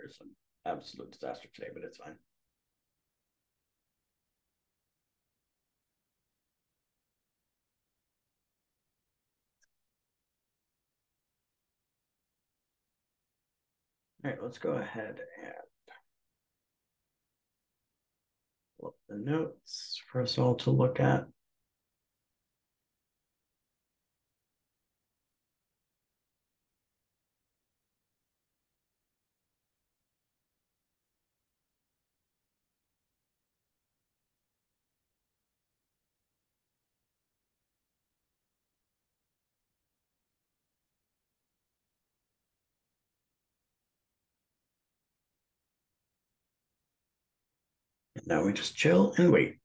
is an absolute disaster today, but it's fine. All right, let's go ahead and pull up the notes for us all to look at. And now we just chill and wait.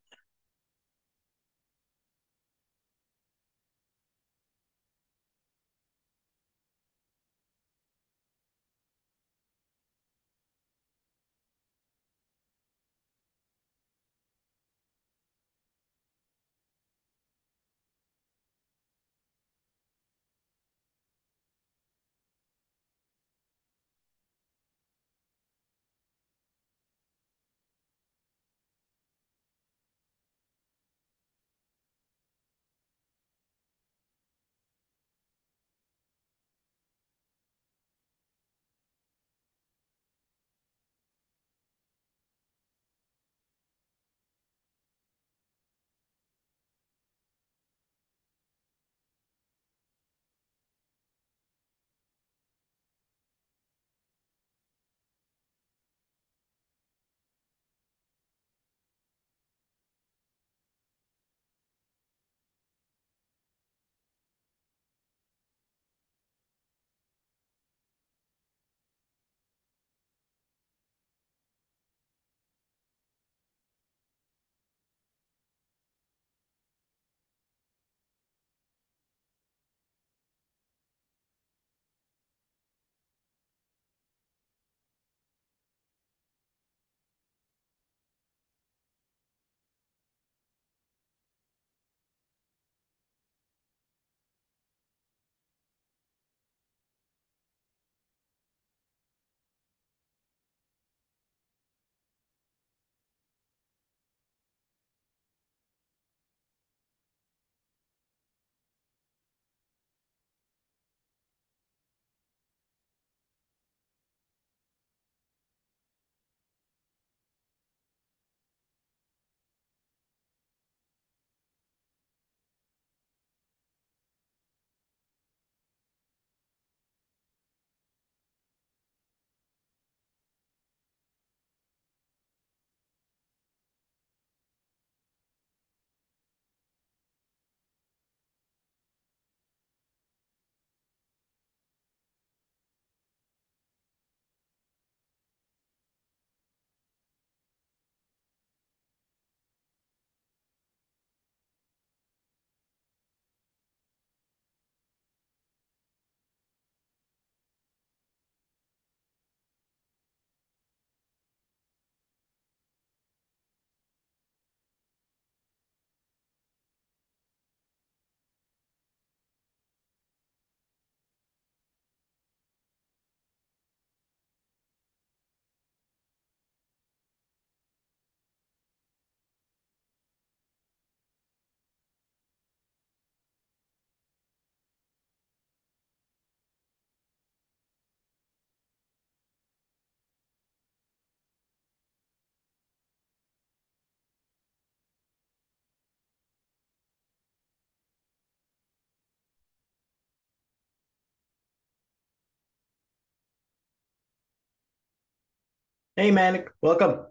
Hey, Manic, welcome.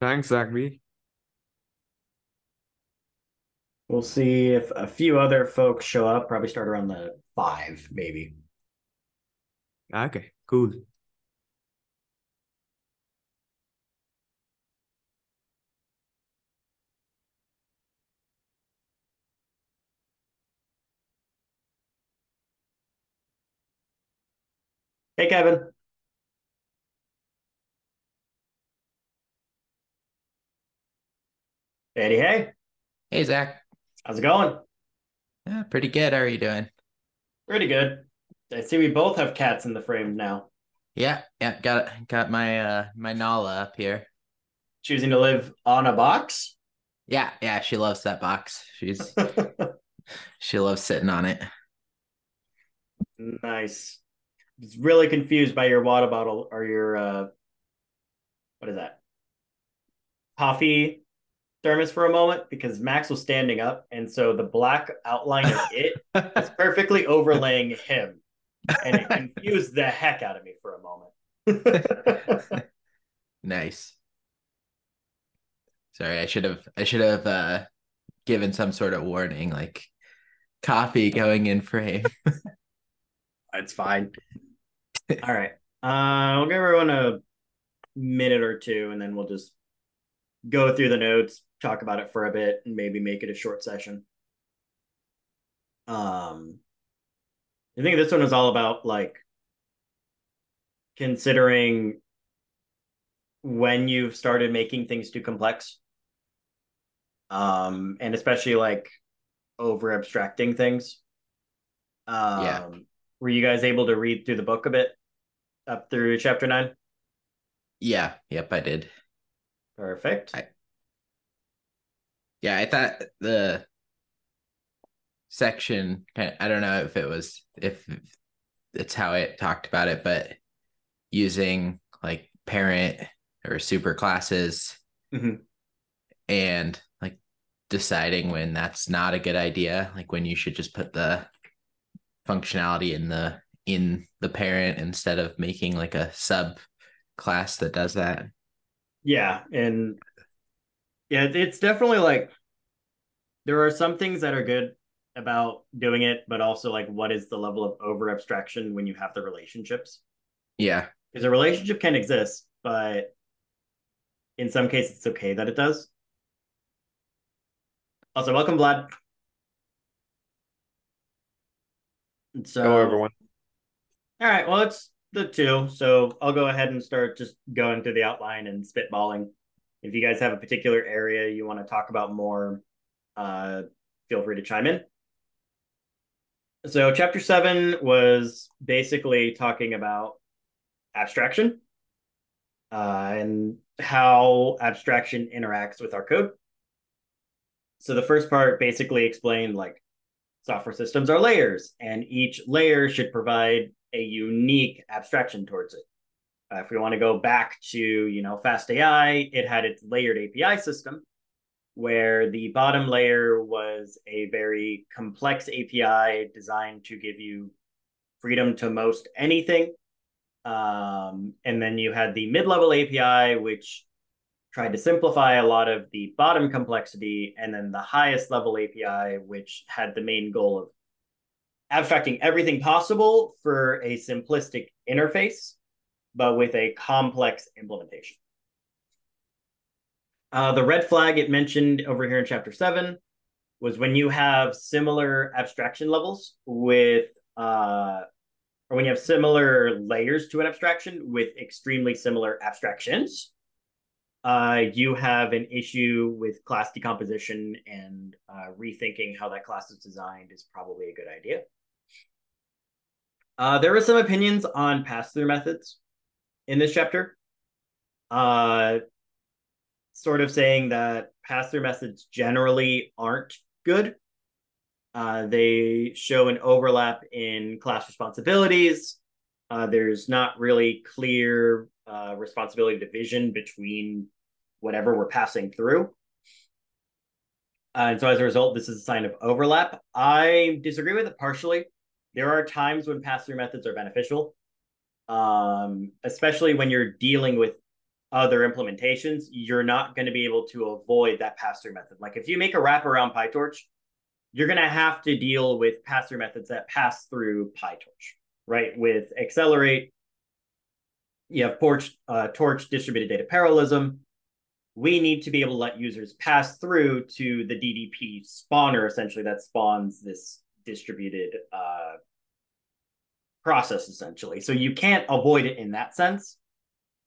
Thanks, Zachary. We'll see if a few other folks show up, probably start around the 5, maybe. Okay, cool. Hey, Kevin. Eddie, hey, Hey, Zach. how's it going? Yeah, pretty good. How are you doing? Pretty good. I see we both have cats in the frame now. Yeah. Got my Nala up here. Choosing to live on a box? Yeah. She loves that box. She loves sitting on it. Nice. I was really confused by your water bottle or your what is that? Coffee thermos for a moment because Max was standing up, and so the black outline of it was perfectly overlaying him, and it confused the heck out of me for a moment. Nice. Sorry, I should have given some sort of warning, like coffee going in frame. It's fine. All right. We'll give everyone a minute or two, and then we'll just go through the notes, talk about it for a bit, and maybe make it a short session. I think this one is all about like considering when you've started making things too complex. And especially like over abstracting things. Yeah. Were you guys able to read through the book a bit up through chapter 9? Yeah. Yep, I did. Perfect. I thought the section, I don't know if it's how it talked about it, but using like parent or super classes and like deciding when that's not a good idea, like when you should just put the functionality in the parent instead of making like a sub class that does that. Yeah, and yeah, it's definitely like there are some things that are good about doing it, but also like what is the level of over abstraction when you have the relationships? Yeah. Because a relationship can exist, but in some cases it's okay that it does. Also, welcome, Vlad. So, Hello, everyone. all right, well, it's the two. So I'll go ahead and start just going through the outline and spitballing. If you guys have a particular area you want to talk about more, feel free to chime in. So chapter 7 was basically talking about abstraction and how abstraction interacts with our code. So the first part basically explained like software systems are layers, and each layer should provide a unique abstraction towards it. If we want to go back to Fast AI, it had its layered API system, where the bottom layer was a very complex API designed to give you freedom to most anything. And then you had the mid-level API, which tried to simplify a lot of the bottom complexity, and then the highest level API, which had the main goal of abstracting everything possible for a simplistic interface, but with a complex implementation. The red flag it mentioned over here in chapter 7 was when you have similar abstraction levels with, or when you have similar layers to an abstraction with extremely similar abstractions, you have an issue with class decomposition, and rethinking how that class is designed is probably a good idea. There were some opinions on pass-through methods in this chapter. Sort of saying that pass-through methods generally aren't good. They show an overlap in class responsibilities. There's not really clear responsibility division between whatever we're passing through. And so as a result, this is a sign of overlap. I disagree with it partially. There are times when pass-through methods are beneficial, especially when you're dealing with other implementations. You're not going to be able to avoid that pass-through method. Like if you make a wrap around PyTorch, you're going to have to deal with pass-through methods that pass through PyTorch, right? With Accelerate, you have Torch distributed data parallelism. We need to be able to let users pass through to the DDP spawner, essentially, that spawns this distributed process, essentially. So you can't avoid it in that sense,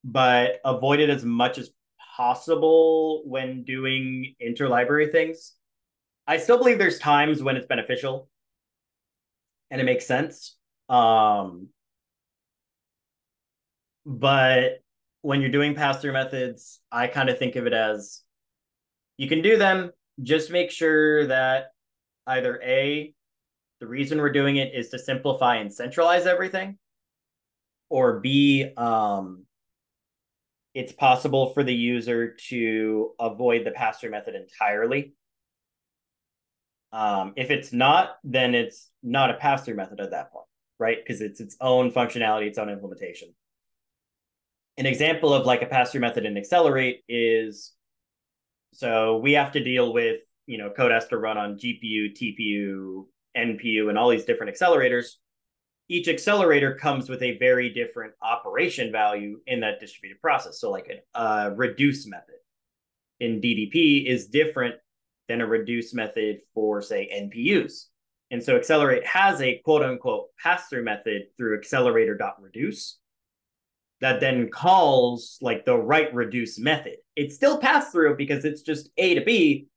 but avoid it as much as possible when doing interlibrary things. I still believe there's times when it's beneficial and it makes sense. But when you're doing pass-through methods, I kind of think of it as you can do them, just make sure that either A, the reason we're doing it is to simplify and centralize everything, or B, it's possible for the user to avoid the pass-through method entirely. If it's not, then it's not a pass-through method at that point, right? Because it's its own functionality, its own implementation. An example of like a pass-through method in Accelerate is, so we have to deal with, code has to run on GPU, TPU, NPU, and all these different accelerators. Each accelerator comes with a very different operation value in that distributed process. So like a reduce method in DDP is different than a reduce method for, say, NPUs. And so Accelerate has a quote unquote pass-through method through accelerator.reduce that then calls like the right reduce method. It's still pass through because it's just A to B,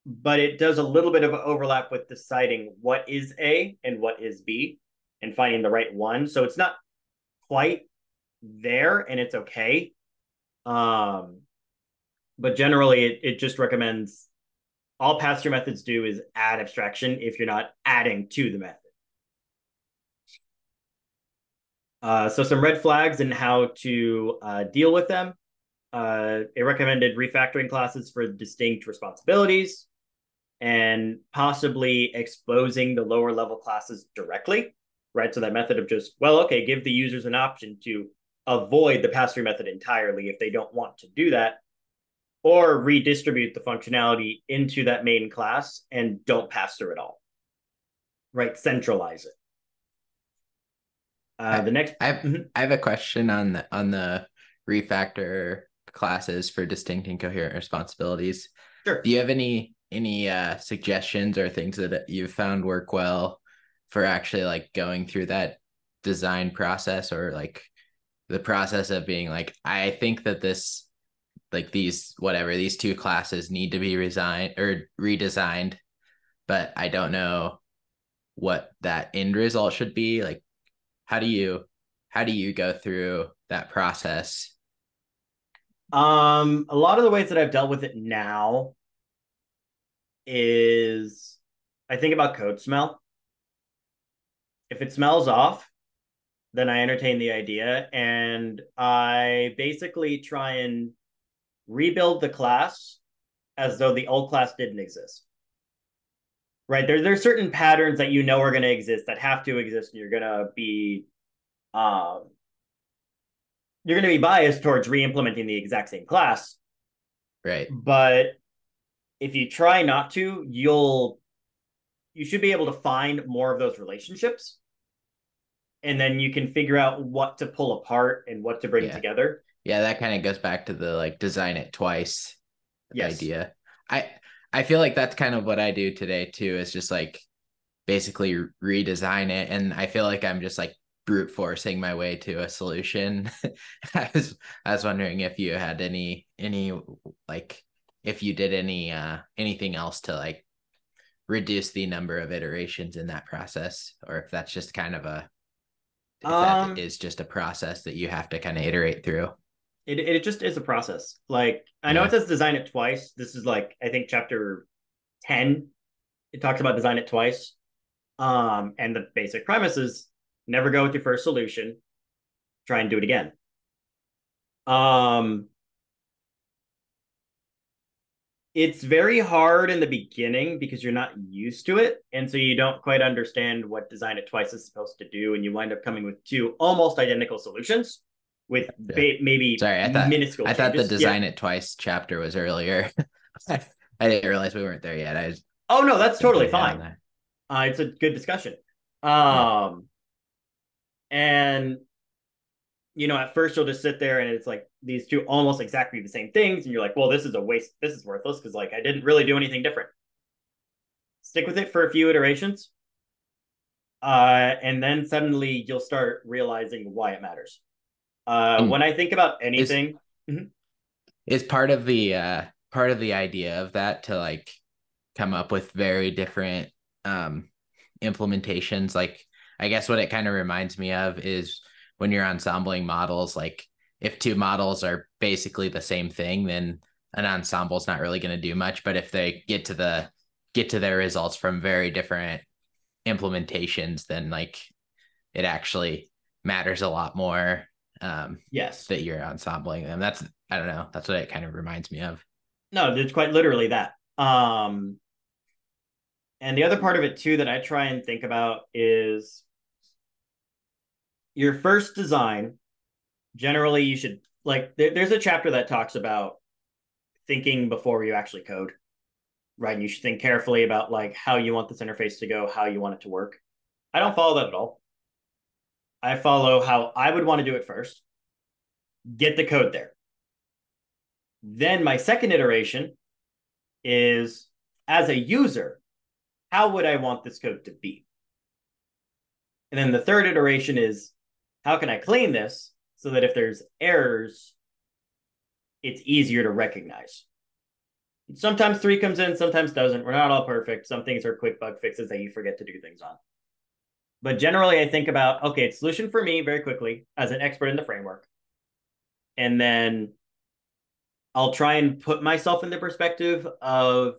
but it does a little bit of overlap with deciding what is A and what is B and finding the right one. So it's not quite there, and it's okay. But generally, it just recommends all pass-through methods do is add abstraction if you're not adding to the method. So some red flags and how to deal with them. It recommended refactoring classes for distinct responsibilities and possibly exposing the lower level classes directly, right? So that method of just, well, okay, give the users an option to avoid the pass-through method entirely if they don't want to do that, or redistribute the functionality into that main class and don't pass through it all, right? Centralize it. The next, I have a question on the refactor classes for distinct and coherent responsibilities. Sure. Do you have any suggestions or things that you've found work well for actually like going through that design process, or like the process of being like, I think that this, like these two classes need to be redesigned, but I don't know what that end result should be. Like, how do you go through that process? A lot of the ways that I've dealt with it now is I think about code smell. If it smells off, then I entertain the idea, and I basically try and rebuild the class as though the old class didn't exist. Right? There's certain patterns that are going to exist, that have to exist, and you're going to be biased towards re-implementing the exact same class. Right. But if you try not to, you should be able to find more of those relationships, and then you can figure out what to pull apart and what to bring together. Yeah, that kind of goes back to the like design it twice idea. I feel like that's kind of what I do today too, is just like basically redesign it. And I feel like I'm just like brute forcing my way to a solution. I was wondering if you had any like, if you did anything else to like reduce the number of iterations in that process, or if that's just kind of that is just a process that you have to kind of iterate through. It just is a process. Like, I know it says design it twice. This is like, I think chapter 10, it talks about design it twice. And the basic premise is never go with your first solution, try and do it again. It's very hard in the beginning because you're not used to it, and so you don't quite understand what design it twice is supposed to do, and you wind up coming with two almost identical solutions with maybe minuscule changes. I thought the design it twice chapter was earlier. I didn't realize we weren't there yet. Oh no, that's totally fine. It's a good discussion. And at first you'll just sit there and it's like these two almost exactly the same things, and you're like, well, this is a waste. This is worthless because like I didn't really do anything different. Stick with it for a few iterations, and then suddenly you'll start realizing why it matters. When I think about anything, is part of the idea of that to like come up with very different implementations. Like, I guess what it kind of reminds me of is when you're ensembling models, like if two models are basically the same thing, then an ensemble is not really going to do much. But if they get to their results from very different implementations, then like it actually matters a lot more. Yes. That you're ensembling them. I don't know. That's what it kind of reminds me of. No, it's quite literally that. And the other part of it too that I try and think about is your first design. Generally, you should like there's a chapter that talks about thinking before you actually code, right? And you should think carefully about like how you want this interface to go, how you want it to work. I don't follow that at all. I follow how I would want to do it first, get the code there. Then my second iteration is as a user, how would I want this code to be? And then the third iteration is how can I clean this so that if there's errors, it's easier to recognize. Sometimes 3 comes in, sometimes doesn't. We're not all perfect. Some things are quick bug fixes that you forget to do things on. But generally, I think about, okay, solution for me very quickly as an expert in the framework. And then I'll try and put myself in the perspective of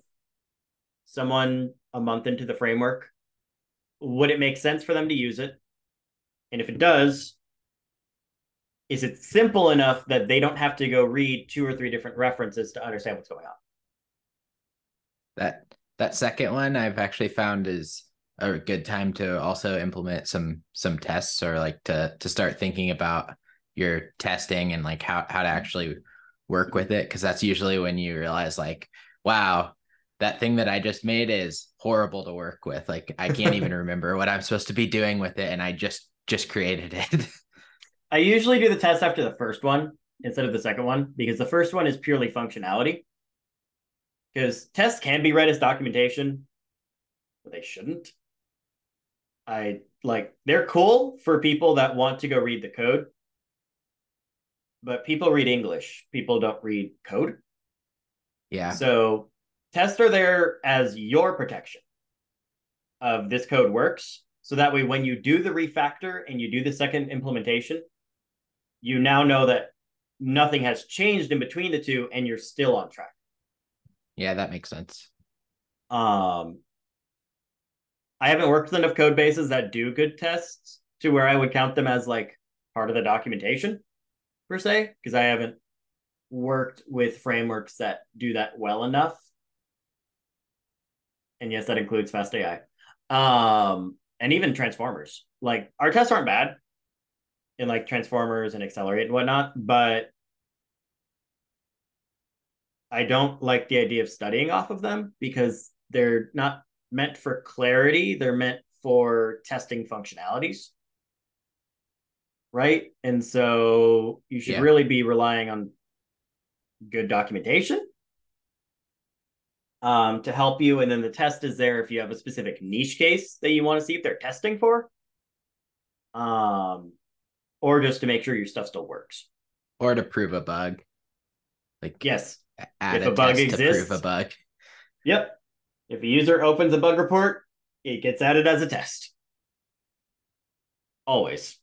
someone a month into the framework. Would it make sense for them to use it? And if it does, is it simple enough that they don't have to go read 2 or 3 different references to understand what's going on? That second one I've actually found is a good time to also implement some tests, or like to start thinking about your testing and like how to actually work with it, because that's usually when you realize like, wow, that thing that I just made is horrible to work with. Like I can't even remember what I'm supposed to be doing with it, and I just created it. I usually do the test after the first one instead of the second one, because the first one is purely functionality. Because tests can be read as documentation, but they shouldn't. They're cool for people that want to go read the code, but people read English. People don't read code. Yeah. So tests are there as your protection of this code works. So that way, when you do the refactor and you do the second implementation, you now know that nothing has changed in between the two and you're still on track. Yeah, that makes sense. I haven't worked with enough code bases that do good tests to where I would count them as like part of the documentation per se, because I haven't worked with frameworks that do that well enough. And yes, that includes Fast AI. And even transformers. Like our tests aren't bad in like transformers and accelerate and whatnot, but I don't like the idea of studying off of them because they're not meant for clarity. They're meant for testing functionalities. Right. And so you should really be relying on good documentation to help you. And then the test is there if you have a specific niche case that you want to see if they're testing for. Or just to make sure your stuff still works. Or to prove a bug. Like yes. Add if a bug exists, to prove a bug. Yep. If a user opens a bug report, it gets added as a test. Always.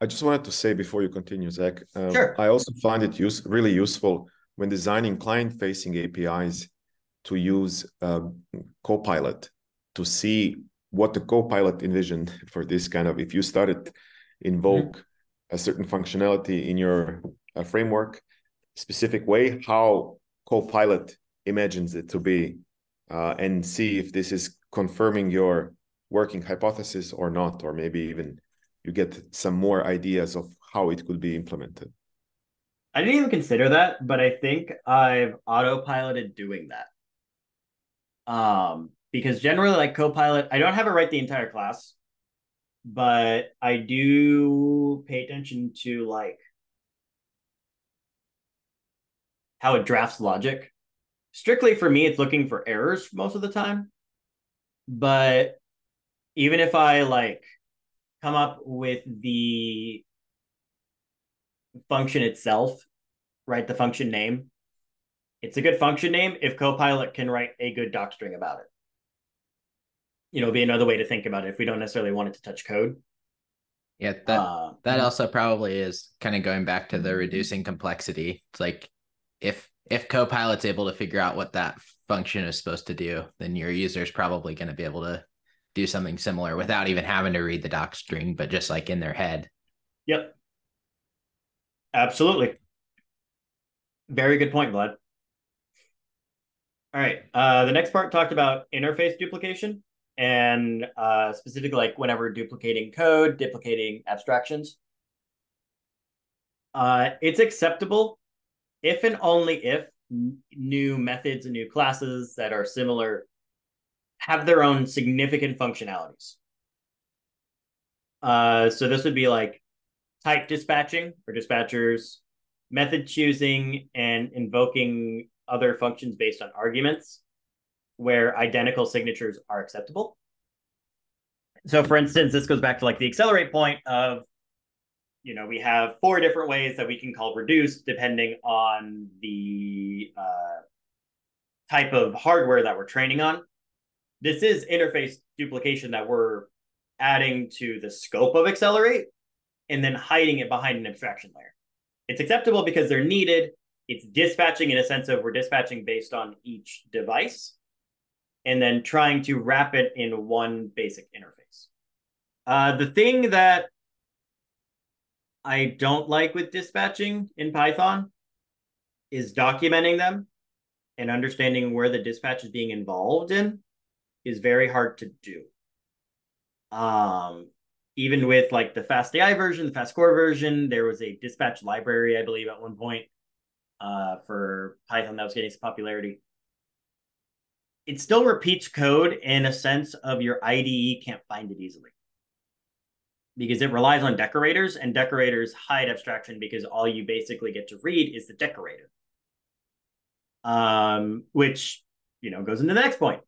I just wanted to say before you continue, Zach, sure. I also find it really useful when designing client-facing APIs to use Copilot to see what the Copilot envisioned for this kind of, if you started invoke a certain functionality in your framework, specific way, how Copilot imagines it to be, and see if this is confirming your working hypothesis or not, or maybe even you get some more ideas of how it could be implemented. I didn't even consider that, but I think I've autopiloted doing that. Because generally, like Copilot, I don't have it write the entire class, but I do pay attention to like how it drafts logic. Strictly for me, it's looking for errors most of the time. But even if I like come up with the function itself, write the function name, it's a good function name if Copilot can write a good doc string about it. You know, be another way to think about it if we don't necessarily want it to touch code. Yeah, that also probably is kind of going back to the reducing complexity. It's like if Copilot's able to figure out what that function is supposed to do, then your user is probably going to be able to do something similar without even having to read the doc string, but just like in their head. Yep. Absolutely. Very good point, Vlad. All right. The next part talked about interface duplication and specifically like whenever duplicating code, duplicating abstractions. It's acceptable if and only if new methods and new classes that are similar have their own significant functionalities. So this would be like type dispatching for dispatchers, method choosing, and invoking other functions based on arguments where identical signatures are acceptable. So for instance, this goes back to like the accelerate point of, we have 4 different ways that we can call reduce depending on the type of hardware that we're training on. This is interface duplication that we're adding to the scope of accelerate and then hiding it behind an abstraction layer. It's acceptable because they're needed. It's dispatching in a sense of we're dispatching based on each device and then trying to wrap it in one basic interface. The thing that I don't like with dispatching in Python is documenting them and understanding where the dispatch is being involved in is very hard to do. Even with like the FastAI version, the FastScore version, there was a dispatch library, I believe, at one point for Python that was getting some popularity. It still repeats code in a sense of your IDE can't find it easily because it relies on decorators, and decorators hide abstraction because all you basically get to read is the decorator. Which, goes into the next point.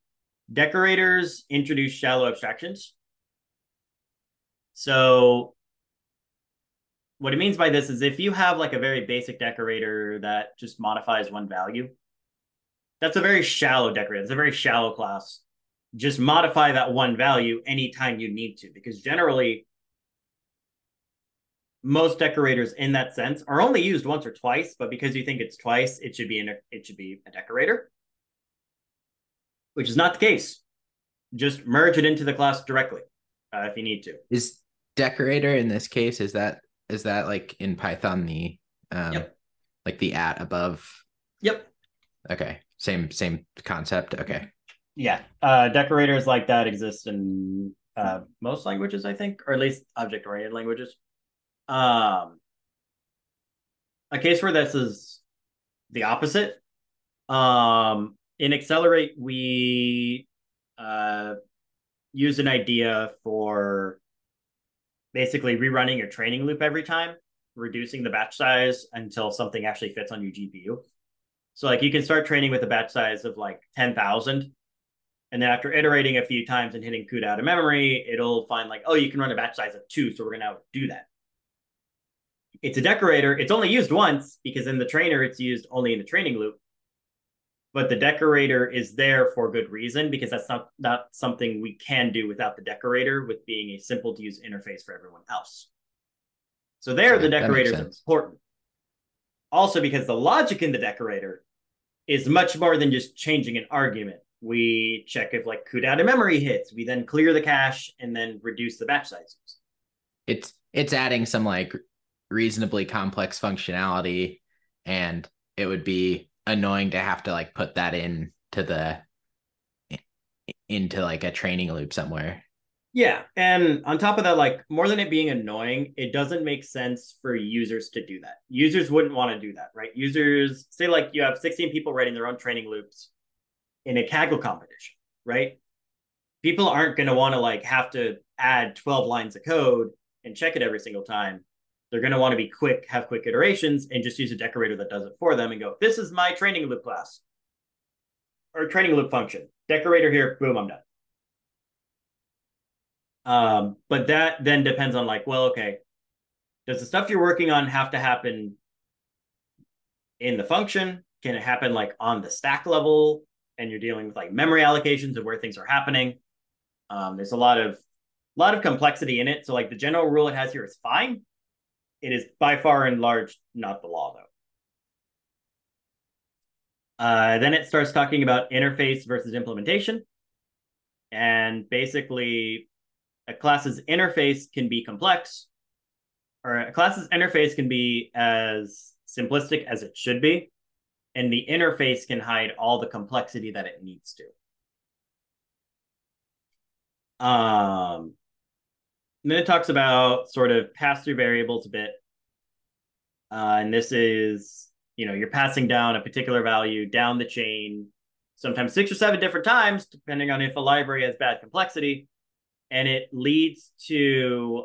Decorators introduce shallow abstractions. So what it means by this is if you have like a very basic decorator that just modifies one value, that's a very shallow decorator. It's a very shallow class. Just modify that one value anytime you need to, because generally most decorators in that sense are only used once or twice, but because you think it's twice, it should be a decorator, which is not the case. Just merge it into the class directly if you need to. Is decorator in this case, is that like in Python the Yep. like the at above? Yep. Okay. Same concept. Okay. Yeah. Decorators like that exist in most languages, I think, or at least object-oriented languages. A case where this is the opposite. In Accelerate, we use an idea for basically rerunning your training loop every time, reducing the batch size until something actually fits on your GPU. So like you can start training with a batch size of like 10,000. And then after iterating a few times and hitting CUDA out of memory, it'll find like, oh, you can run a batch size of 2. So we're going to do that. It's a decorator. It's only used once because in the trainer, it's used only in the training loop. But the decorator is there for good reason because that's not something we can do without the decorator, with being a simple to use interface for everyone else. So there, the decorator is important. Also because the logic in the decorator is much more than just changing an argument. We check if like CUDA out of memory hits. We then clear the cache and then reduce the batch sizes. It's adding some like reasonably complex functionality, and it would be annoying to have to like put that into like a training loop somewhere. Yeah, and on top of that, like more than it being annoying, it doesn't make sense for users to do that. Users wouldn't want to do that, right? Users, say like you have 16 people writing their own training loops in a Kaggle competition, right? People aren't going to want to like have to add 12 lines of code and check it every single time. They're going to want to be quick, have quick iterations, and just use a decorator that does it for them and go, this is my training loop class or training loop function. Decorator here, boom, I'm done. But that then depends on like, well, okay, does the stuff you're working on have to happen in the function? Can it happen like on the stack level? And you're dealing with like memory allocations of where things are happening. There's a lot of a lot of complexity in it. So like the general rule it has here is fine. It is by far and large not the law, though. Then it starts talking about interface versus implementation. And basically, a class's interface can be complex, or a class's interface can be as simplistic as it should be, and the interface can hide all the complexity that it needs to. Then it talks about sort of pass-through variables a bit. And this is, you're passing down a particular value down the chain, sometimes 6 or 7 different times, depending on if a library has bad complexity. And it leads to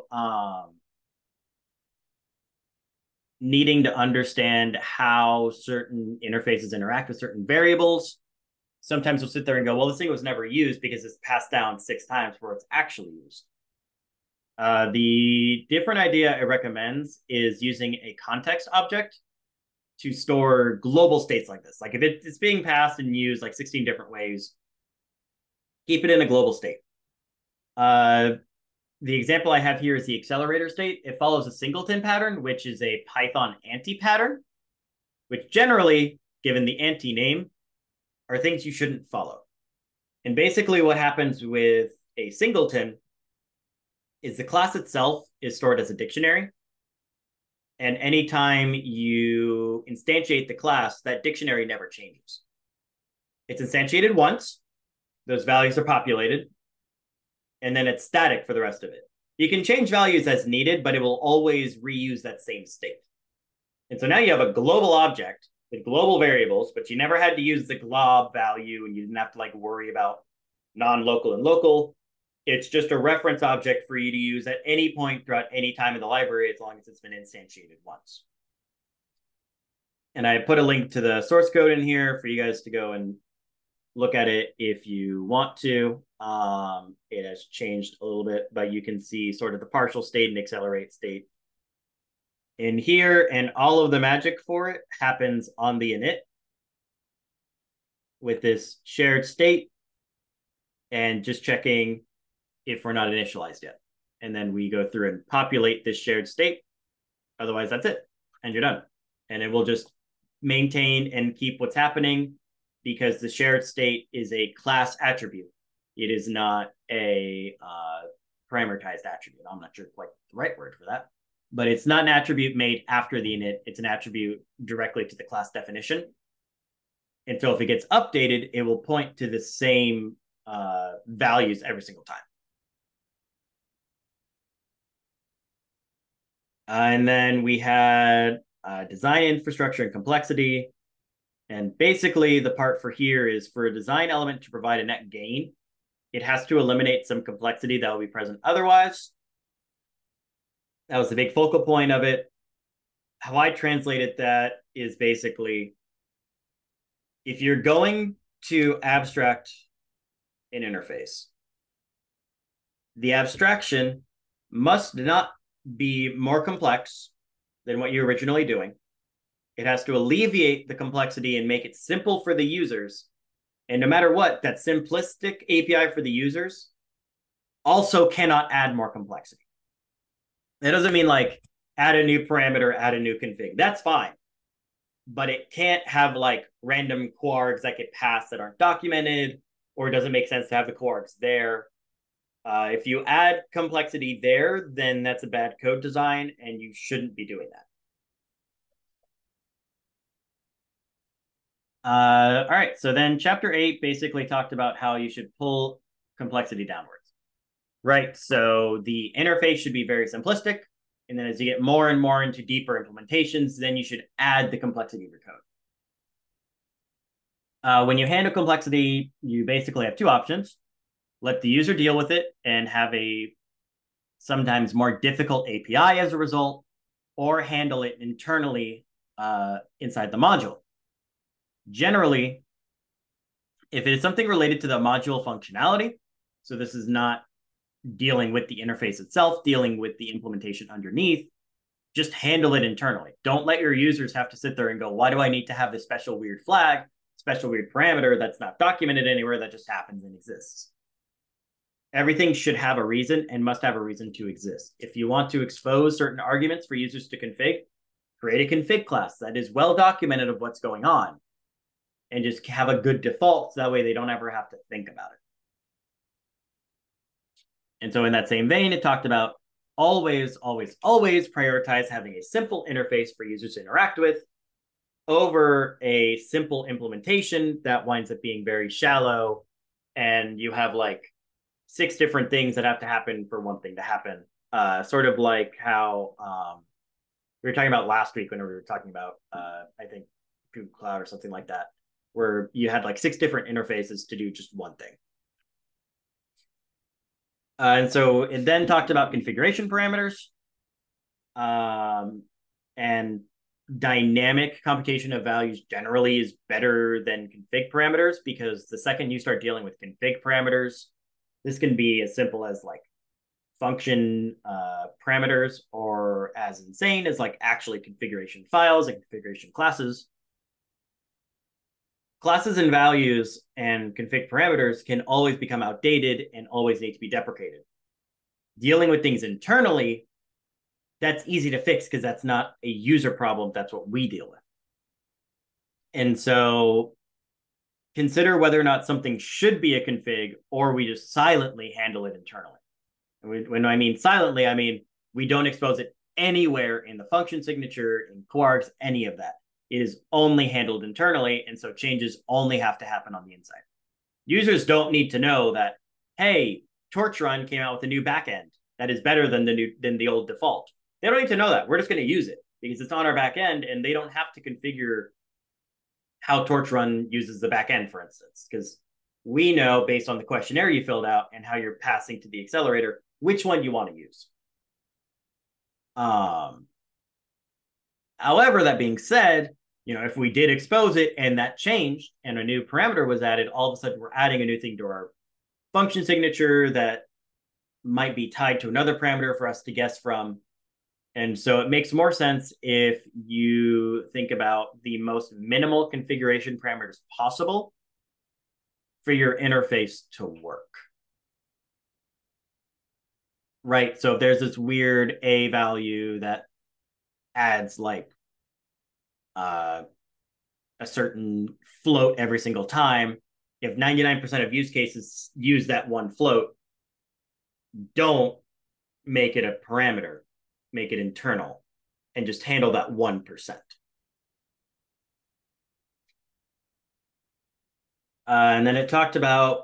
needing to understand how certain interfaces interact with certain variables. Sometimes we'll sit there and go, well, this thing was never used because it's passed down 6 times before it's actually used. The different idea it recommends is using a context object to store global states like this. Like if it's being passed and used like 16 different ways, keep it in a global state. The example I have here is the accelerator state. It follows a singleton pattern, which is a Python anti-pattern, which generally, given the anti name, are things you shouldn't follow. And basically what happens with a singleton is the class itself is stored as a dictionary. And anytime you instantiate the class, that dictionary never changes. It's instantiated once, those values are populated, and then it's static for the rest of it. You can change values as needed, but it will always reuse that same state. And so now you have a global object with global variables, but you never had to use the glob value, and you didn't have to like worry about non-local and local. It's just a reference object for you to use at any point throughout any time in the library, as long as it's been instantiated once. And I put a link to the source code in here for you guys to go and look at it if you want to. It has changed a little bit, but you can see sort of the partial state and accelerate state in here, and all of the magic for it happens on the init with this shared state and just checking if we're not initialized yet. And then we go through and populate this shared state. Otherwise, that's it, and you're done. And it will just maintain and keep what's happening, because the shared state is a class attribute. It is not a parameterized attribute. I'm not sure quite the right word for that, but it's not an attribute made after the init. It's an attribute directly to the class definition. And so if it gets updated, it will point to the same values every single time. And then we had design infrastructure and complexity. And basically the part for here is for a design element to provide a net gain, it has to eliminate some complexity that will be present otherwise. That was the big focal point of it. How I translated that is basically, if you're going to abstract an interface, the abstraction must not be more complex than what you're originally doing. It has to alleviate the complexity and make it simple for the users. And no matter what, that simplistic API for the users also cannot add more complexity. That doesn't mean like add a new parameter, add a new config. That's fine. But it can't have like random quarks that get passed that aren't documented, or it doesn't make sense to have the quarks there. If you add complexity there, then that's a bad code design, and you shouldn't be doing that. All right, so then chapter 8 basically talked about how you should pull complexity downwards, right? So the interface should be very simplistic, and then as you get more and more into deeper implementations, then you should add the complexity of your code. When you handle complexity, you basically have 2 options. Let the user deal with it and have a sometimes more difficult API as a result, or handle it internally inside the module. Generally, if it is something related to the module functionality, so this is not dealing with the interface itself, dealing with the implementation underneath, just handle it internally. Don't let your users have to sit there and go, why do I need to have this special weird flag, special weird parameter that's not documented anywhere, that just happens and exists? Everything should have a reason and must have a reason to exist. If you want to expose certain arguments for users to config, create a config class that is well documented of what's going on and just have a good default so that way they don't ever have to think about it. And so in that same vein, it talked about always, always, always prioritize having a simple interface for users to interact with over a simple implementation that winds up being very shallow, and you have like 6 different things that have to happen for one thing to happen. Sort of like how we were talking about last week when we were talking about, I think, Google Cloud or something like that, where you had like 6 different interfaces to do just one thing. And so it then talked about configuration parameters and dynamic computation of values generally is better than config parameters, because the second you start dealing with config parameters, this can be as simple as like function parameters, or as insane as like actually configuration files and configuration classes. Classes and values and config parameters can always become outdated and always need to be deprecated. Dealing with things internally, that's easy to fix because that's not a user problem. That's what we deal with. And so consider whether or not something should be a config or we just silently handle it internally. And when I mean silently, I mean we don't expose it anywhere in the function signature, in quarks, any of that. It is only handled internally, and so changes only have to happen on the inside. Users don't need to know that, hey, Torch Run came out with a new backend that is better than the old default. They don't need to know that. We're just going to use it because it's on our backend, and they don't have to configure how Torch Run uses the backend, for instance, because we know based on the questionnaire you filled out and how you're passing to the accelerator which one you want to use. However, that being said, if we did expose it and that changed and a new parameter was added, all of a sudden we're adding a new thing to our function signature that might be tied to another parameter for us to guess from. And so it makes more sense if you think about the most minimal configuration parameters possible for your interface to work. Right? So if there's this weird A value that adds like a certain float every single time, if 99% of use cases use that one float, don't make it a parameter, make it internal, and just handle that 1%. And then it talked about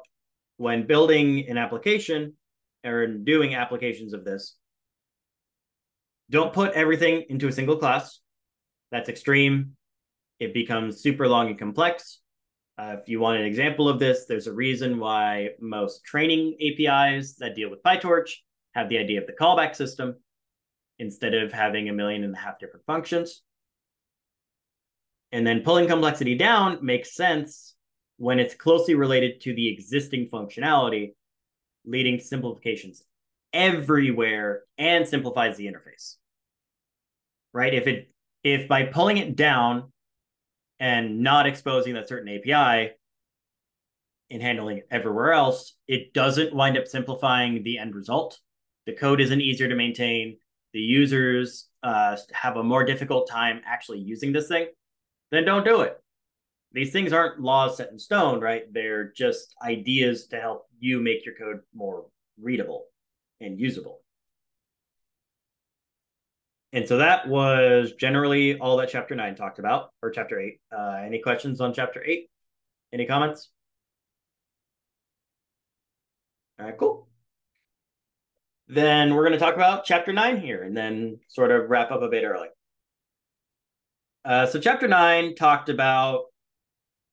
when building an application or doing applications of this, don't put everything into a single class. That's extreme. It becomes super long and complex. If you want an example of this, there's a reason why most training APIs that deal with PyTorch have the idea of the callback system instead of having 1.5 million different functions. And then pulling complexity down makes sense when it's closely related to the existing functionality, leading to simplifications everywhere and simplifies the interface. Right? If by pulling it down and not exposing that certain API and handling it everywhere else, it doesn't wind up simplifying the end result. The code isn't easier to maintain. The users have a more difficult time actually using this thing. Then don't do it. These things aren't laws set in stone, right? They're just ideas to help you make your code more readable and usable. And so that was generally all that Chapter 9 talked about, or Chapter 8. Any questions on Chapter 8? Any comments? All right, cool. Then we're going to talk about Chapter 9 here and then sort of wrap up a bit early. So Chapter 9 talked about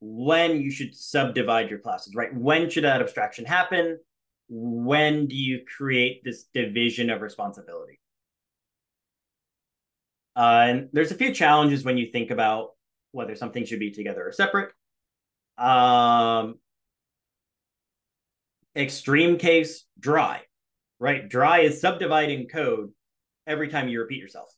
when you should subdivide your classes, right? When should that abstraction happen? When do you create this division of responsibility? And there's a few challenges when you think about whether something should be together or separate. Extreme case, dry, right? Dry is subdividing code every time you repeat yourself.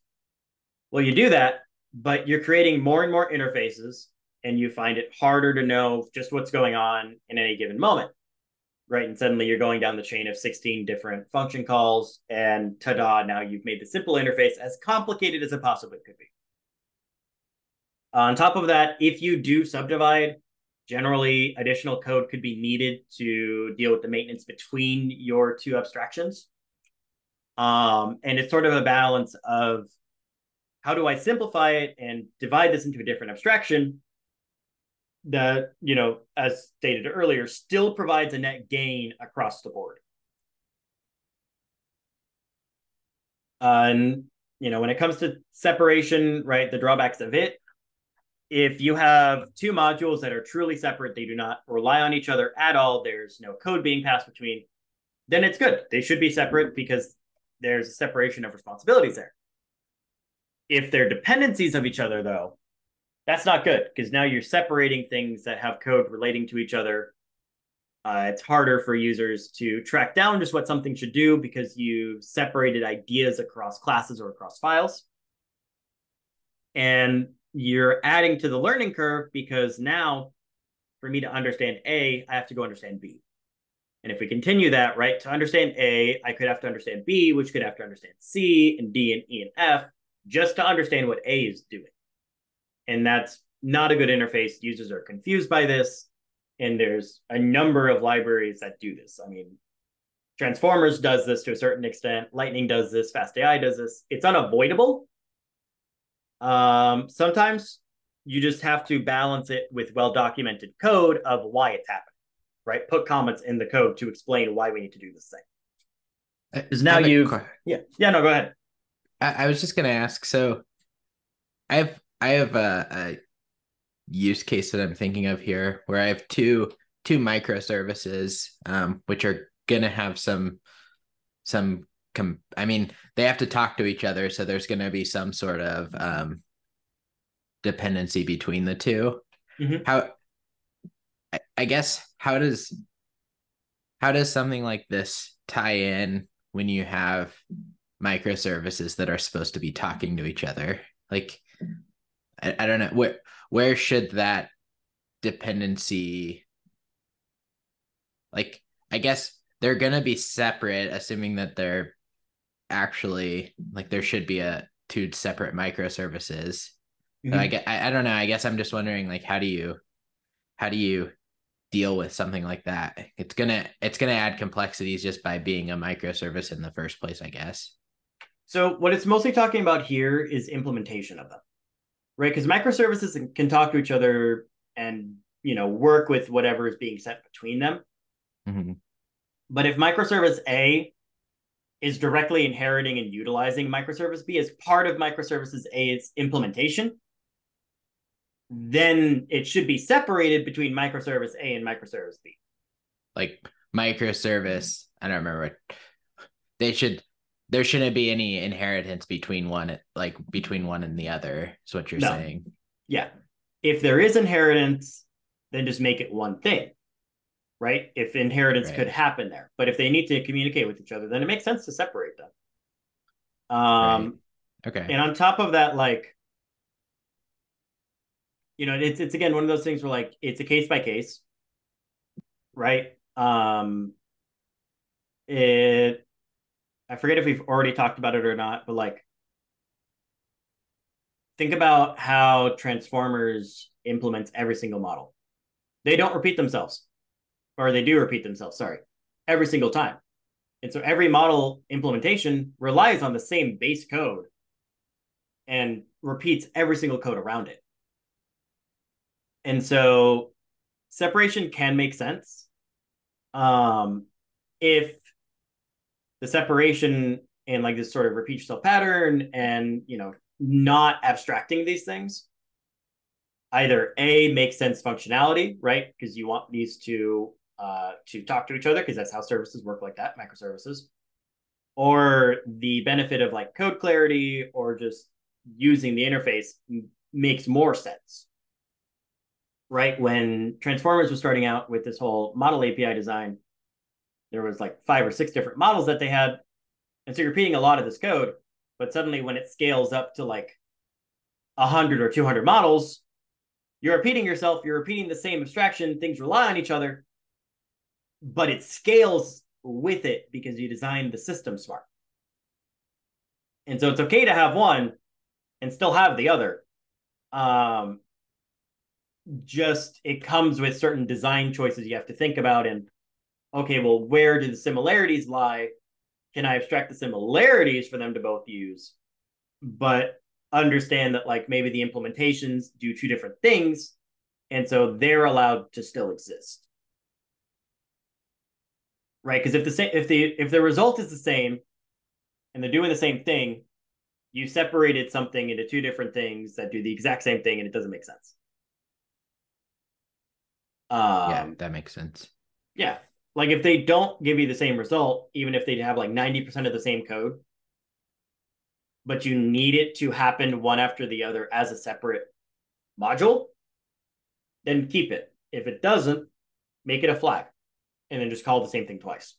Well, you do that, but you're creating more and more interfaces, and you find it harder to know just what's going on in any given moment. right? And suddenly you're going down the chain of 16 different function calls, and ta-da, now you've made the simple interface as complicated as it possibly could be. On top of that, if you do subdivide, generally additional code could be needed to deal with the maintenance between your two abstractions. And it's sort of a balance of how do I simplify it and divide this into a different abstraction that, as stated earlier, still provides a net gain across the board. And, when it comes to separation, right, the drawbacks of it, if you have two modules that are truly separate, they do not rely on each other at all, there's no code being passed between, then it's good. They should be separate because there's a separation of responsibilities there. If they're dependencies of each other, though, that's not good because now you're separating things that have code relating to each other. It's harder for users to track down just what something should do because you've separated ideas across classes or across files. And you're adding to the learning curve because now for me to understand A, I have to go understand B. And if we continue that, right, to understand A, I could have to understand B, which could have to understand C and D and E and F just to understand what A is doing. And that's not a good interface. Users are confused by this. And there's a number of libraries that do this. I mean, Transformers does this to a certain extent. Lightning does this. FastAI does this. It's unavoidable. Sometimes you just have to balance it with well-documented code of why it's happening, right? Put comments in the code to explain why we need to do this thing. Because now no, go ahead. I was just going to ask, so I have a use case that I'm thinking of here where I have two microservices, which are going to have they have to talk to each other. So there's going to be some sort of dependency between the two. Mm-hmm. How does something like this tie in when you have microservices that are supposed to be talking to each other? Like, I don't know, where should that dependency, like, I guess they're going to be separate, assuming that they're actually, like, there should be two separate microservices. Mm-hmm. So I don't know. I guess I'm just wondering, like, how do you deal with something like that? It's gonna add complexities just by being a microservice in the first place, I guess. So what it's mostly talking about here is implementation of them, right? Because microservices can talk to each other and, work with whatever is being sent between them. Mm-hmm. But if microservice A is directly inheriting and utilizing microservice B as part of microservices A's implementation, then it should be separated between microservice A and microservice B. Like microservice, I don't remember. There shouldn't be any inheritance between one and the other, is what you're saying. Yeah. If there is inheritance, then just make it one thing, right? If inheritance could happen there. But if they need to communicate with each other, then it makes sense to separate them. Right. Okay. And on top of that, like, it's again, one of those things where, like, it's a case by case, right? I forget if we've already talked about it or not, but, like, think about how Transformers implements every single model. They don't repeat themselves, or they do repeat themselves, sorry, every single time. And so every model implementation relies on the same base code and repeats every single code around it. And so separation can make sense if the separation and, like, this sort of repeat yourself pattern and, not abstracting these things, either A, makes sense functionality, right? Because you want these to talk to each other, because that's how services work like that, microservices, or the benefit of, like, code clarity or just using the interface makes more sense. Right? When Transformers was starting out with this whole model API design, there was like 5 or 6 different models that they had. And so you're repeating a lot of this code, but suddenly when it scales up to like 100 or 200 models, you're repeating yourself, you're repeating the same abstraction, things rely on each other. but it scales with it because you designed the system smart. And so it's okay to have one and still have the other. Just it comes with certain design choices you have to think about. And okay, well, where do the similarities lie? Can I abstract the similarities for them to both use, but understand that like maybe the implementations do two different things, and so they're allowed to still exist, right? Because if the result is the same and they're doing the same thing, you separated something into two different things that do the exact same thing, and it doesn't make sense. Yeah, that makes sense. Yeah. Like if they don't give you the same result, even if they have like 90% of the same code, but you need it to happen one after the other as a separate module, then keep it. If it doesn't, make it a flag and then just call it the same thing twice.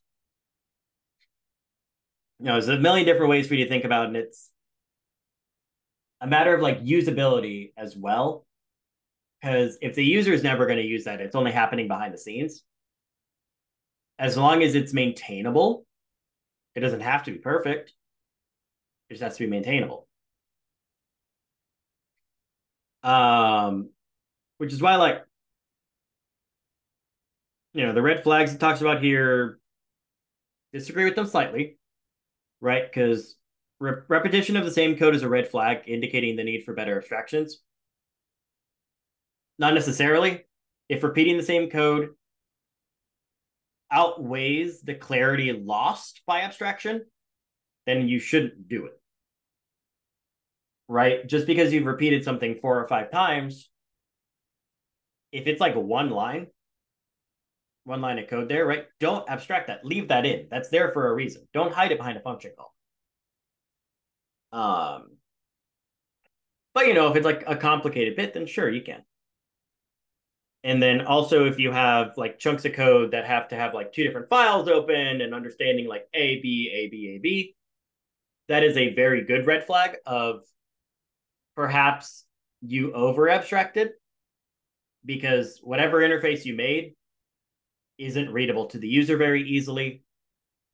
You know, there's a million different ways for you to think about it, and it's a matter of like usability as well. Because if the user is never going to use that, it's only happening behind the scenes. As long as it's maintainable, it doesn't have to be perfect. It just has to be maintainable. Which is why, like, you know, the red flags it talks about here, disagree with them slightly, right? Because repetition of the same code is a red flag, indicating the need for better abstractions. Not necessarily. If repeating the same code outweighs the clarity lost by abstraction, then you shouldn't do it. Right? Just because you've repeated something 4 or 5 times, if it's like one line of code there, right? Don't abstract that. Leave that in. That's there for a reason. Don't hide it behind a function call. But you know, if it's like a complicated bit, then sure, you can. And then also if you have like chunks of code that have to have like 2 different files open and understanding like A, B, A, B, A, B, that is a very good red flag of perhaps you over abstracted because whatever interface you made isn't readable to the user very easily,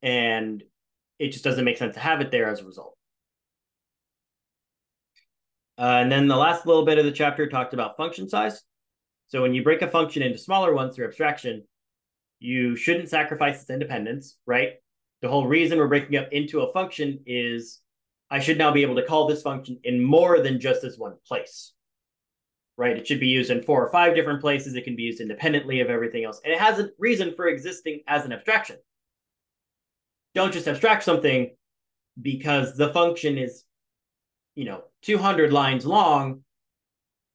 and it just doesn't make sense to have it there as a result. And then the last little bit of the chapter talked about function size. So when you break a function into smaller ones through abstraction, you shouldn't sacrifice its independence, right? The whole reason we're breaking up into a function is I should now be able to call this function in more than just this one place, right? It should be used in 4 or 5 different places. It can be used independently of everything else. And it has a reason for existing as an abstraction. Don't just abstract something because the function is, you know, 200 lines long,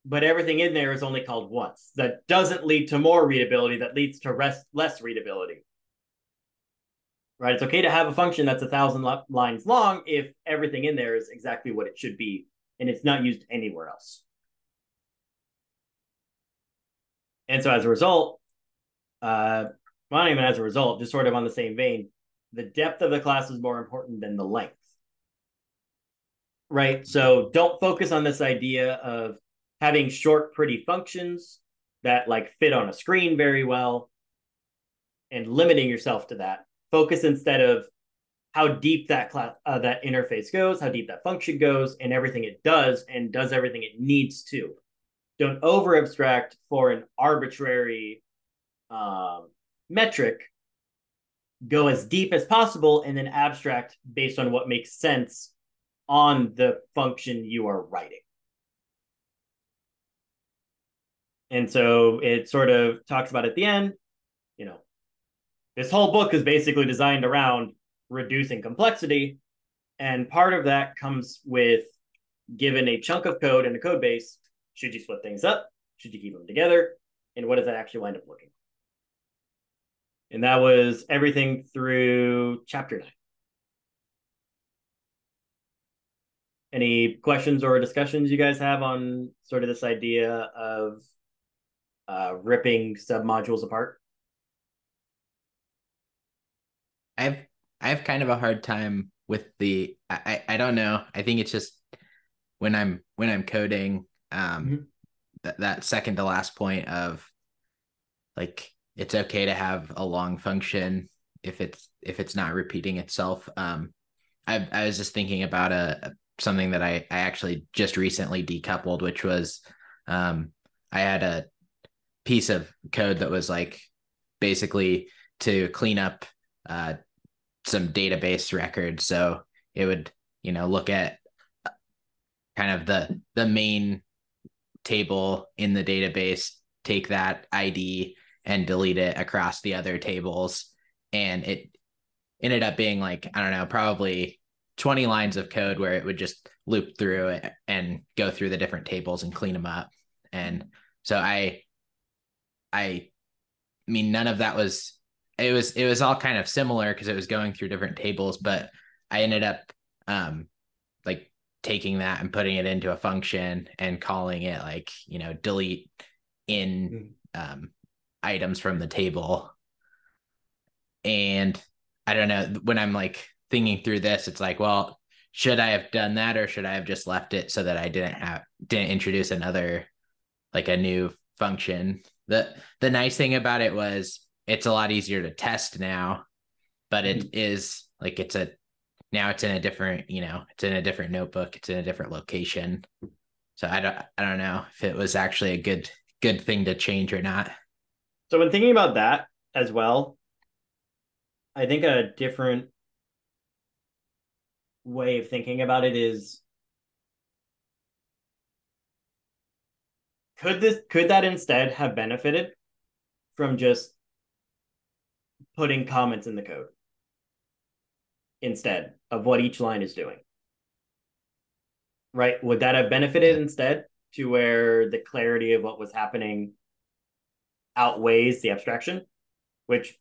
but everything in there is only called once. That doesn't lead to more readability. That leads to less readability. Right? It's okay to have a function that's 1,000 lines long if everything in there is exactly what it should be and it's not used anywhere else. And so as a result, not even as a result, just sort of on the same vein, the depth of the class is more important than the length. Right? So don't focus on this idea of having short, pretty functions that like fit on a screen very well and limiting yourself to that. Focus instead of how deep that class, that interface goes, how deep that function goes, and everything it does, and does everything it needs to. Don't over abstract for an arbitrary metric. Go as deep as possible and then abstract based on what makes sense on the function you are writing. And so it sort of talks about at the end, you know, this whole book is basically designed around reducing complexity. And part of that comes with given a chunk of code and a code base, should you split things up? Should you keep them together? And what does that actually wind up looking like? And that was everything through chapter 9. Any questions or discussions you guys have on sort of this idea of ripping submodules apart? I have kind of a hard time with the I don't know. I think it's just when I'm coding, that second to last point of like it's okay to have a long function if it's not repeating itself. I was just thinking about something that I actually just recently decoupled, which was I had a piece of code that was like basically to clean up some database records. So it would, look at kind of the main table in the database, take that ID and delete it across the other tables. And it ended up being like, I don't know, probably 20 lines of code where it would just loop through it and go through the different tables and clean them up. And so I mean, none of that it was all kind of similar because it was going through different tables, but I ended up like taking that and putting it into a function and calling it like, delete in items from the table. And I don't know, when I'm like thinking through this, it's like, well, should I have done that or should I have just left it so that I didn't introduce another, like a new function? The nice thing about it was it's a lot easier to test now, but it is like now it's in a different, it's in a different notebook, it's in a different location. So I don't know if it was actually a good thing to change or not. So when thinking about that as well, I think a different way of thinking about it is, could that instead have benefited from just putting comments in the code instead of what each line is doing? Right? Would that have benefited instead to where the clarity of what was happening outweighs the abstraction? Which,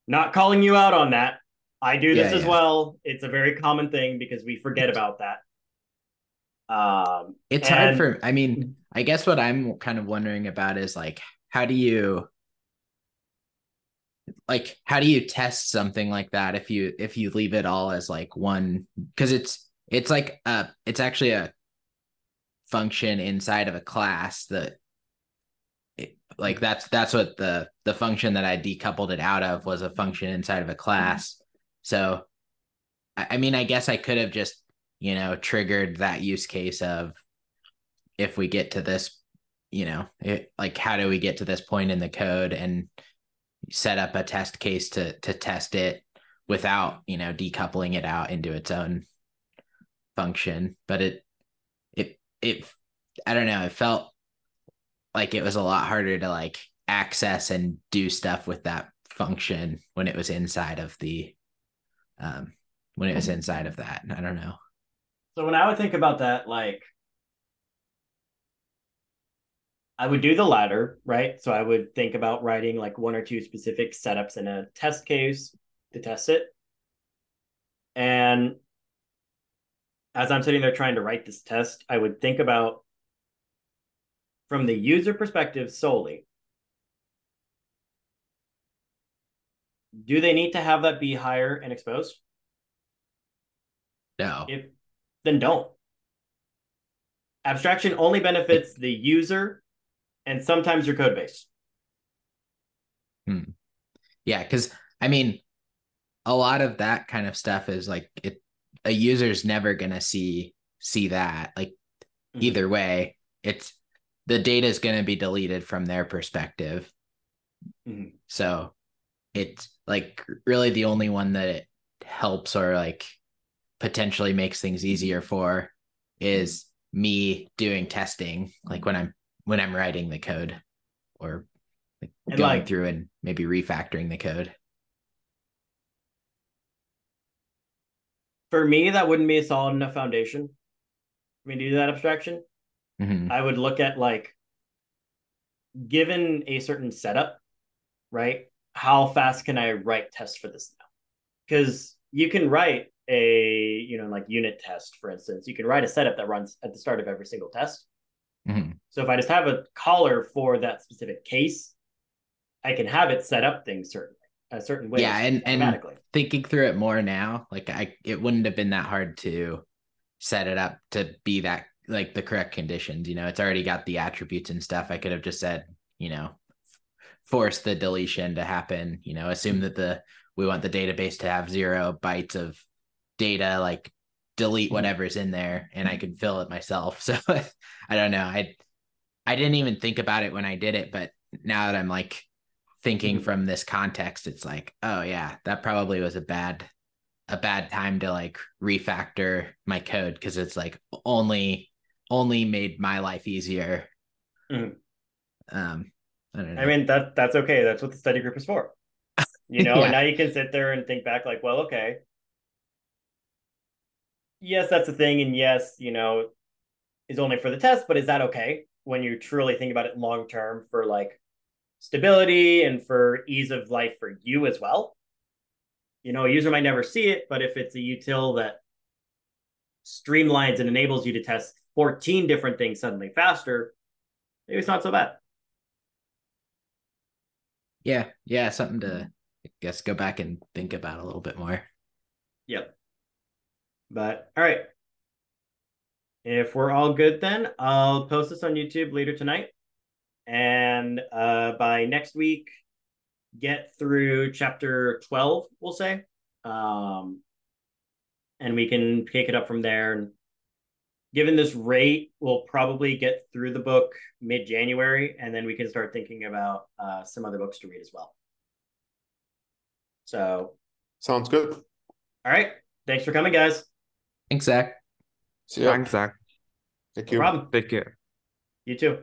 not calling you out on that, I do this as well. It's a very common thing because we forget about that. It's hard I mean, I guess what I'm kind of wondering about is like, how do you test something like that if you leave it all as like one, because it's like it's actually a function inside of a class that that's what the function that I decoupled it out of was, a function inside of a class. So I mean, I guess I could have just triggered that use case of, if we get to this, like, how do we get to this point in the code, and set up a test case to test it without, decoupling it out into its own function. But it I don't know, it felt like it was a lot harder to like access and do stuff with that function when it was inside of the that. I don't know. So when I would think about that, like, I would do the latter, right? So I would think about writing like one or two specific setups in a test case to test it. And as I'm sitting there trying to write this test, I would think about, from the user perspective solely, do they need to have that be higher and exposed? No. Then don't. Abstraction only benefits the user and sometimes your code base. Yeah, because I mean, a lot of that kind of stuff is like, a user's never gonna see that. Like, either way, it's the data is going to be deleted from their perspective. So it's like really the only one that it helps or like potentially makes things easier for is me doing testing, like when I'm writing the code, or like going through and maybe refactoring the code. For me, that wouldn't be a solid enough foundation for me to do that abstraction. I would look at, like, given a certain setup, right? How fast can I write tests for this now? Because you can write a, like unit test, for instance. You can write a setup that runs at the start of every single test. So if I just have a caller for that specific case, I can have it set up things a certain way. Yeah, and thinking through it more now, like it wouldn't have been that hard to set it up to be that, like, the correct conditions. It's already got the attributes and stuff. I could have just said, force the deletion to happen, assume that we want the database to have 0 bytes of data, like delete whatever's in there and I can fill it myself. So I don't know. I didn't even think about it when I did it, but now that I'm like thinking from this context, it's like, oh yeah, that probably was a bad time to like refactor my code, because it's like only made my life easier. Mhm. I don't know. I mean, that's okay. That's what the study group is for. And now you can sit there and think back like, well, okay, yes, that's a thing, and yes, is only for the test, but is that okay when you truly think about it long term for like stability and for ease of life for you as well? A user might never see it, but if it's a util that streamlines and enables you to test 14 different things suddenly faster, maybe it's not so bad. Yeah, something to, I guess, go back and think about a little bit more. Yep. But all right. If we're all good, then I'll post this on YouTube later tonight. And by next week, get through chapter 12, we'll say. And we can pick it up from there. And given this rate, we'll probably get through the book mid-January, and then we can start thinking about some other books to read as well. So. Sounds good. All right. Thanks for coming, guys. Thanks, Zach. See ya. Thanks, Zach. Thank No you. problem. Take care. You too.